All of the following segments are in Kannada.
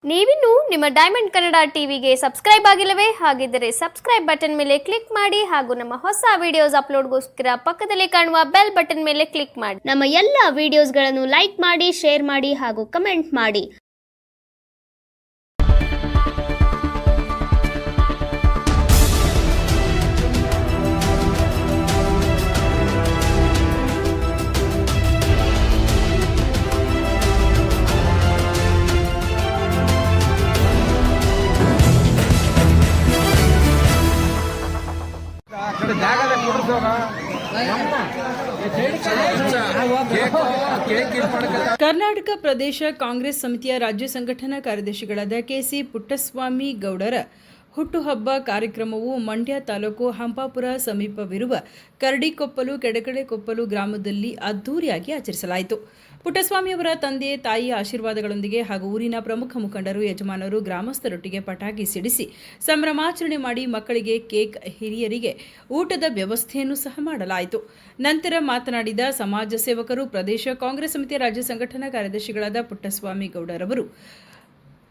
ನೀವಿನ್ನು ನಿಮ್ಮ ಡೈಮಂಡ್ ಕನ್ನಡ ಟಿವಿಗೆ ಸಬ್ಸ್ಕ್ರೈಬ್ ಆಗಿಲ್ಲವೇ? ಹಾಗಿದ್ದರೆ ಸಬ್ಸ್ಕ್ರೈಬ್ ಬಟನ್ ಮೇಲೆ ಕ್ಲಿಕ್ ಮಾಡಿ ಹಾಗೂ ನಮ್ಮ ಹೊಸ ವಿಡಿಯೋಸ್ ಅಪ್ಲೋಡ್ಗೋಸ್ಕರ ಪಕ್ಕದಲ್ಲಿ ಕಾಣುವ ಬೆಲ್ ಬಟನ್ ಮೇಲೆ ಕ್ಲಿಕ್ ಮಾಡಿ. ನಮ್ಮ ಎಲ್ಲ ವಿಡಿಯೋಸ್ಗಳನ್ನು ಲೈಕ್ ಮಾಡಿ, ಶೇರ್ ಮಾಡಿ ಹಾಗೂ ಕಮೆಂಟ್ ಮಾಡಿ. ಕರ್ನಾಟಕ ಪ್ರದೇಶ ಕಾಂಗ್ರೆಸ್ ಸಮಿತಿಯ ರಾಜ್ಯ ಸಂಘಟನಾ ಕಾರ್ಯದರ್ಶಿಗಳಾದ ಕೆಸಿ ಪುಟ್ಟಸ್ವಾಮಿ ಗೌಡರ ಹುಟ್ಟುಹಬ್ಬ ಕಾರ್ಯಕ್ರಮವು ಮಂಡ್ಯ ತಾಲೂಕು ಹಂಪಾಪುರ ಸಮೀಪವಿರುವ ಕರಡಿಕೊಪ್ಪಲು ಕೆಡಕಡೆಕೊಪ್ಪಲು ಗ್ರಾಮದಲ್ಲಿ ಅದ್ದೂರಿಯಾಗಿ ಆಚರಿಸಲಾಯಿತು. ಪುಟ್ಟಸ್ವಾಮಿಯವರ ತಂದೆ ತಾಯಿಯ ಆಶೀರ್ವಾದಗಳೊಂದಿಗೆ ಹಾಗೂ ಊರಿನ ಪ್ರಮುಖ ಮುಖಂಡರು, ಯಜಮಾನರು, ಗ್ರಾಮಸ್ಥರೊಟ್ಟಿಗೆ ಪಟಾಕಿ ಸಿಡಿಸಿ ಸಂಭ್ರಮಾಚರಣೆ ಮಾಡಿ ಮಕ್ಕಳಿಗೆ ಕೇಕ್, ಹಿರಿಯರಿಗೆ ಊಟದ ವ್ಯವಸ್ಥೆಯನ್ನು ಸಹ ಮಾಡಲಾಯಿತು. ನಂತರ ಮಾತನಾಡಿದ ಸಮಾಜ ಸೇವಕರು, ಪ್ರದೇಶ ಕಾಂಗ್ರೆಸ್ ಸಮಿತಿಯ ರಾಜ್ಯ ಸಂಘಟನಾ ಕಾರ್ಯದರ್ಶಿಗಳಾದ ಪುಟ್ಟಸ್ವಾಮಿ ಗೌಡರವರು,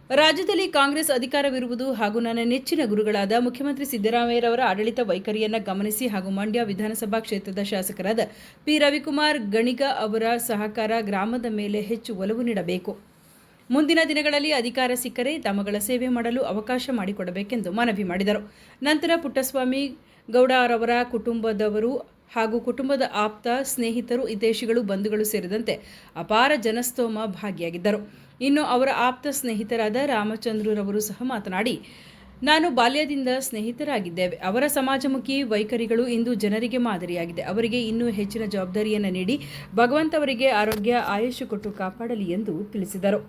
ರಾಜ್ಯದಲ್ಲಿ ಕಾಂಗ್ರೆಸ್ ಅಧಿಕಾರವಿರುವುದು ಹಾಗೂ ನನ್ನ ನೆಚ್ಚಿನ ಗುರುಗಳಾದ ಮುಖ್ಯಮಂತ್ರಿ ಸಿದ್ದರಾಮಯ್ಯರವರ ಆಡಳಿತ ವೈಖರಿಯನ್ನು ಗಮನಿಸಿ ಹಾಗೂ ಮಂಡ್ಯ ವಿಧಾನಸಭಾ ಕ್ಷೇತ್ರದ ಶಾಸಕರಾದ ಪಿ ರವಿಕುಮಾರ್ ಗಣಿಗ ಅವರ ಸಹಕಾರ ಗ್ರಾಮದ ಮೇಲೆ ಹೆಚ್ಚು ಒಲವು ನೀಡಬೇಕು. ಮುಂದಿನ ದಿನಗಳಲ್ಲಿ ಅಧಿಕಾರ ಸಿಕ್ಕರೆ ತಮ್ಮಗಳ ಸೇವೆ ಮಾಡಲು ಅವಕಾಶ ಮಾಡಿಕೊಡಬೇಕೆಂದು ಮನವಿ ಮಾಡಿದರು. ನಂತರ ಪುಟ್ಟಸ್ವಾಮಿ ಗೌಡರವರ ಕುಟುಂಬದವರು ಹಾಗೂ ಕುಟುಂಬದ ಆಪ್ತ, ಸ್ನೇಹಿತರು, ಹಿತೈಷಿಗಳು, ಬಂಧುಗಳು ಸೇರಿದಂತೆ ಅಪಾರ ಜನಸ್ತೋಮ ಭಾಗಿಯಾಗಿದ್ದರು. ಇನ್ನು ಅವರ ಆಪ್ತ ಸ್ನೇಹಿತರಾದ ರಾಮಚಂದ್ರರವರು ಸಹ ಮಾತನಾಡಿ, ನಾನು ಬಾಲ್ಯದಿಂದ ಸ್ನೇಹಿತರಾಗಿದ್ದೇವೆ. ಅವರ ಸಮಾಜಮುಖಿ ವೈಖರಿಗಳು ಇಂದು ಜನರಿಗೆ ಮಾದರಿಯಾಗಿದೆ. ಅವರಿಗೆ ಇನ್ನೂ ಹೆಚ್ಚಿನ ಜವಾಬ್ದಾರಿಯನ್ನು ನೀಡಿ ಭಗವಂತ ಅವರಿಗೆ ಆರೋಗ್ಯ, ಆಯುಷ್ಯ ಕೊಟ್ಟು ಕಾಪಾಡಲಿ ಎಂದು ತಿಳಿಸಿದರು.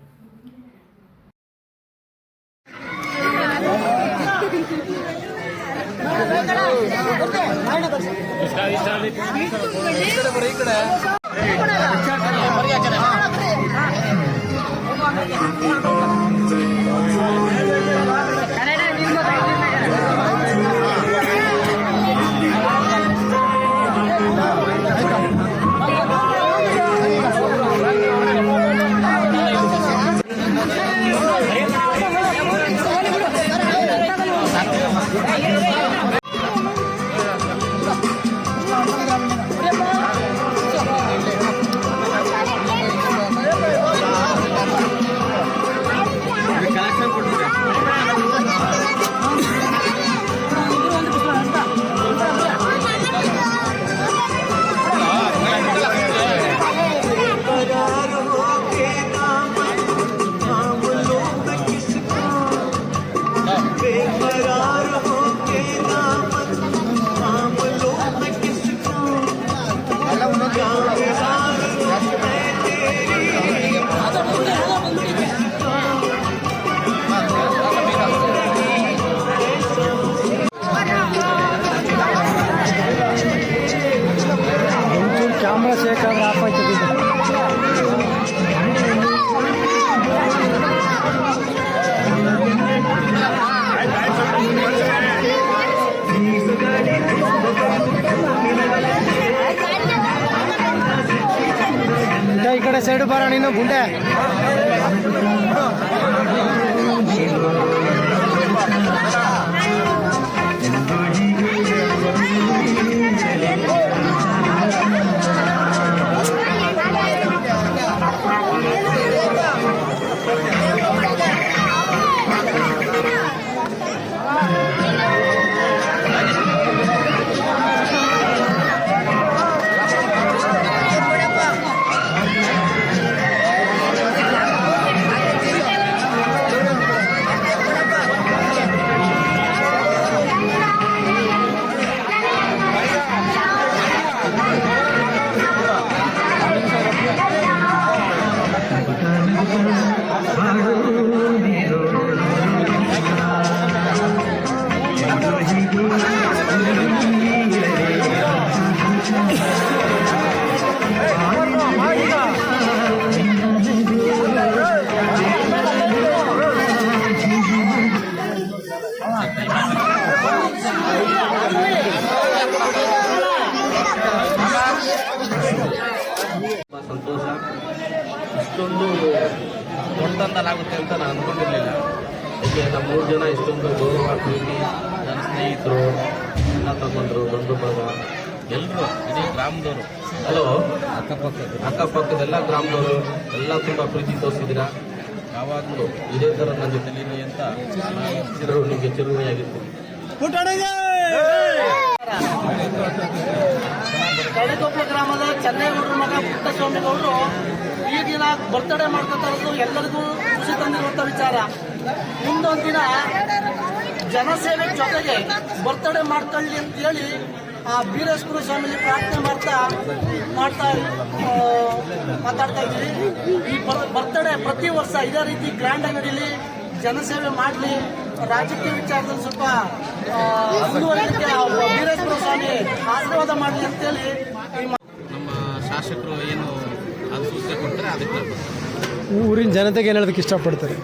ಕ್ಯಾಮ್ರಾ ಶೇಕ್ ಆದ್ರೆ ಆಫ್ ಆಯ್ತದೆ. ಈ ಕಡೆ ಸೈಡ್ ಬರ ನೀನು ಗುಂಡೆ. ಅನುದಾನದಲ್ಲಾಗುತ್ತೆ ಅಂತ ನಾನು ಅಂದ್ಕೊಂಡಿರಲಿಲ್ಲ. ಯಾಕೆ ನಮ್ಮ 3 ಜನ ಇಷ್ಟೊಂದು ಗೌರವ ಪ್ರೀತಿ, ನನ್ನ ಸ್ನೇಹಿತರು, ಅಣ್ಣ ತಮ್ಮಂದರು, ಬಂಧು ಬಳಗ ಎಲ್ಲರೂ, ಇಡೀ ಗ್ರಾಮದವರು, ಹಲೋ ಅಕ್ಕಪಕ್ಕದೆಲ್ಲ ಗ್ರಾಮದವರು ಎಲ್ಲ ತುಂಬ ಪ್ರೀತಿ ತೋರಿಸಿದ್ದೀರಾ. ಯಾವಾಗಲೂ ಇದೇ ಥರ ನನ್ನ ಜೊತೆಲಿರಿ ಅಂತ ನಾನು ನಿಮಗೆ ಚಿರುಣಿಯಾಗಿರ್ತೀನಿ. ಕರಡಿಕೊಪ್ಪಲು ಗ್ರಾಮದ ಚೆನ್ನೈಗೌಡರ ಮಗ ಪುಟ್ಟಸ್ವಾಮಿ ಗೌಡರು ಈ ದಿನ ಬರ್ತ್ಡೇ ಮಾಡ್ಕೊತಾ ಇರೋದು ಎಲ್ಲರಿಗೂ ಖುಷಿ ತಂದಿರುವಂಥ ವಿಚಾರ. ಮುಂದೊಂದು ದಿನ ಜನಸೇವೆ ಜೊತೆಗೆ ಬರ್ತ್ಡೇ ಮಾಡ್ಕೊಳ್ಳಿ ಅಂತೇಳಿ ಬೀರೇಶ್ವರ ಸ್ವಾಮಿಲಿ ಪ್ರಾರ್ಥನೆ ಮಾತಾಡ್ತಾ ಇದ್ವಿ. ಈ ಬರ್ತ್ಡೇ ಪ್ರತಿ ವರ್ಷ ಇದೇ ರೀತಿ ಗ್ರ್ಯಾಂಡಾಗಿ ನಡೀಲಿ, ಜನಸೇವೆ ಮಾಡಲಿ, ರಾಜಕೀಯ ವಿಚಾರದಲ್ಲಿ ಸ್ವಲ್ಪ ಮುಂದುವರಿಲಿಕ್ಕೆ ಬೀರೇಶ್ವರ ಸ್ವಾಮಿ ಆಶೀರ್ವಾದ ಮಾಡಲಿ ಅಂತೇಳಿ ನಮ್ಮ ಶಾಸಕರು ಏನು ಅದು ಸೂಚನೆ ಕೊಡ್ತಾರೆ ಅದಕ್ಕೆ ಊರಿನ ಜನತೆಗೆ ಏನು ಹೇಳೋದಕ್ಕೆ ಇಷ್ಟಪಡ್ತಾರೆ?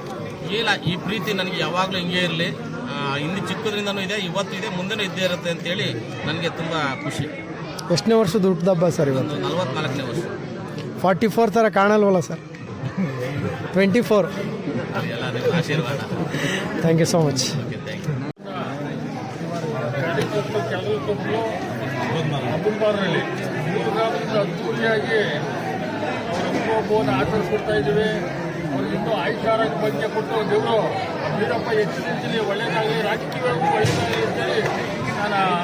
ಇಲ್ಲ, ಈ ಪ್ರೀತಿ ನನಗೆ ಯಾವಾಗಲೂ ಹಿಂಗೆ ಇರಲಿ. ಇನ್ನು ಚಿಕ್ಕದ್ರಿಂದನೂ ಇದೆ, ಇವತ್ತು ಇದೆ, ಮುಂದೆನೂ ಇದ್ದೇ ಇರುತ್ತೆ ಅಂತೇಳಿ ನನಗೆ ತುಂಬ ಖುಷಿ. ಎಷ್ಟನೇ ವರ್ಷದ ಹುಟ್ಟುಹಬ್ಬ ಸರ್ ಇವತ್ತು? 44ನೇ ವರ್ಷ. 44 ಥರ ಕಾಣಲ್ವಲ್ಲ ಸರ್? 24. ಎಲ್ಲ ನಿಮ್ಮ ಆಶೀರ್ವಾದ. Thank you so much. Okay, thank you. ಹಬ್ಬಂಬಾರಲ್ಲಿ 3 ಗ್ರಾಮದಿಂದ ಅದ್ದೂರಿಯಾಗಿ ಅವರ ಹುಟ್ಟುಹಬ್ಬವನ್ನು ಆಚರಿಸ್ಕೊಡ್ತಾ ಇದ್ದೀವಿ. ಅವ್ರಿಗಿನ್ನೂ ಆಯುಷ್ಯಾರೋಗ್ಯ ಬಗ್ಗೆ ಕೊಟ್ಟು ದೇವರು ವೀರಪ್ಪ ಹೆಚ್ಚಿನ ಒಳ್ಳೆಯದಾಗಲಿ, ರಾಜಕೀಯವಾಗಿ ಒಳ್ಳೆಯದಾಗಲಿ ಅಂತೇಳಿ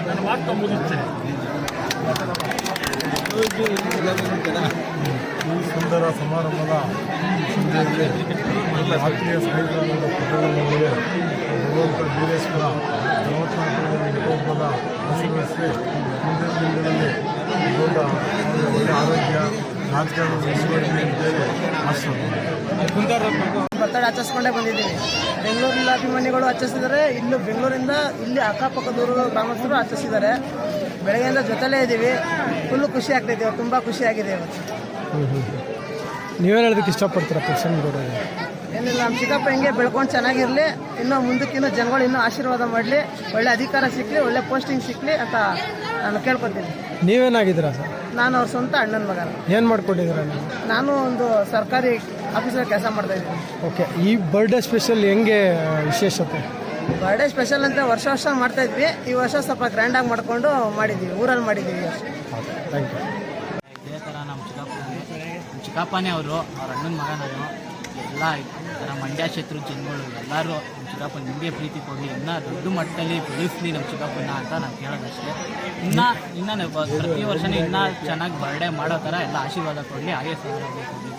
ನನ್ನ ಮಾತು ಮುಗಿಸ್ತೇನೆ. ಈ ಸುಂದರ ಸಮಾರಂಭದ ಸಂದರ್ಭದಲ್ಲಿ ಆತ್ಮೀಯ ಸ್ನೇಹಿತರಾದ ಪುಟ್ಟಣ್ಣನವರಿಗೆ ಭಗವಂತ ಬೀರೇಶ್ವರ 44ನೇ ಹುಟ್ಟುಹಬ್ಬದ ಆಶೀರ್ವದಿಸಿ ಮುಂದಿನ ದಿನಗಳಲ್ಲಿ ದೊಡ್ಡ ಒಳ್ಳೆಯ ಆರೋಗ್ಯ, ರಾಜಕಾರಣದ ಮುಂದುವರಿಲಿ ಅಂತೇಳಿ ಆಶೀರ್ವಾದ. ಬರ್ತಡೇ ಆಚರಿಸ್ಕೊಂಡೇ ಬಂದಿದ್ದೀವಿ. ಬೆಂಗಳೂರಿನ ಅಭಿಮಾನಿಗಳು ಆಚರಿಸಿದ್ದಾರೆ, ಇಲ್ಲೂ ಬೆಂಗಳೂರಿಂದ ಇಲ್ಲಿ ಅಕ್ಕಪಕ್ಕದವರು ಗ್ರಾಮಸ್ಥರು ಆಚರಿಸಿದ್ದಾರೆ. ಬೆಳಗ್ಗೆಯಿಂದ ಜೊತೆಲೇ ಇದ್ದೀವಿ. ಫುಲ್ಲು ಖುಷಿ ಆಗ್ತಾಯಿದ್ದೀವಿ, ತುಂಬ ಖುಷಿಯಾಗಿದೆ ಇವತ್ತು. ನೀವೇನು ಹೇಳೋದಕ್ಕೆ ಇಷ್ಟಪಡ್ತೀರಾ ಪುಟ್ಟಸ್ವಾಮಿಗೌಡರಿಗೆ? ಏನಿಲ್ಲ, ನಮ್ಮ ಚಿಕ್ಕಪ್ಪ ಹಿಂಗೆ ಬೆಳ್ಕೊಂಡು ಚೆನ್ನಾಗಿರಲಿ, ಇನ್ನೂ ಮುಂದಕ್ಕಿನ್ನೂ ಜನಗಳು ಇನ್ನೂ ಆಶೀರ್ವಾದ ಮಾಡಲಿ, ಒಳ್ಳೆ ಅಧಿಕಾರ ಸಿಕ್ಕಲಿ, ಒಳ್ಳೆ ಪೋಸ್ಟಿಂಗ್ ಸಿಕ್ಕಲಿ ಅಂತ ನಾನು ಕೇಳ್ಕೊತೀನಿ. ನೀವೇನಾಗಿದ್ದೀರಾ ಸರ್? ನಾನು ಅವ್ರ ಸ್ವಂತ ಅಣ್ಣನ ಮಗ. ಏನು ಮಾಡ್ಕೊಂಡಿದ್ದೀರಾ ನೀವು? ನಾನು ಒಂದು ಸರ್ಕಾರಿ ಆಫೀಸಲ್ಲಿ ಕೆಲಸ ಮಾಡ್ತಾಯಿದ್ದೀನಿ. ಓಕೆ, ಈ ಬರ್ಡೇ ಸ್ಪೆಷಲ್ ಹೆಂಗೆ ವಿಶೇಷತೆ? ಬರ್ಡೇ ಸ್ಪೆಷಲ್ ಅಂತ ವರ್ಷ ಮಾಡ್ತಾಯಿದ್ವಿ. ಈ ವರ್ಷ ಸ್ವಲ್ಪ ಗ್ರ್ಯಾಂಡಾಗಿ ಮಾಡಿಕೊಂಡು ಮಾಡಿದ್ದೀವಿ, ಊರಲ್ಲಿ ಮಾಡಿದ್ದೀವಿ ಅಷ್ಟೇ. Thank you. ಇದೇ ಥರ ನಮ್ಮ ಚಿಕ್ಕಪ್ಪನೇ ಅವರು, ಅವ್ರ ಅಣ್ಣನ ಮಗ ನಾನು. ಎಲ್ಲ ನಮ್ಮ ಮಂಡ್ಯ ಕ್ಷೇತ್ರದ ಜನಗಳು ಎಲ್ಲರೂ ನಮ್ಮ ಚಿಕ್ಕಪ್ಪನ ನಿಮಗೆ ಪ್ರೀತಿ ಕೊಡಲಿ, ಇನ್ನೂ ದೊಡ್ಡ ಮಟ್ಟದಲ್ಲಿ ಬೆಳೆಸಲಿ ನಮ್ಮ ಚಿಕ್ಕಪ್ಪನ ಅಂತ ನಾನು ಕೇಳೋದಷ್ಟೇ. ಇನ್ನೂ ಪ್ರತಿ ವರ್ಷವೂ ಇನ್ನೂ ಚೆನ್ನಾಗಿ ಬರ್ಡೇ ಮಾಡೋ ಥರ ಎಲ್ಲ ಆಶೀರ್ವಾದ ಕೊಡಲಿ, ಹಾಗೆ ಕೊಡಲಿ.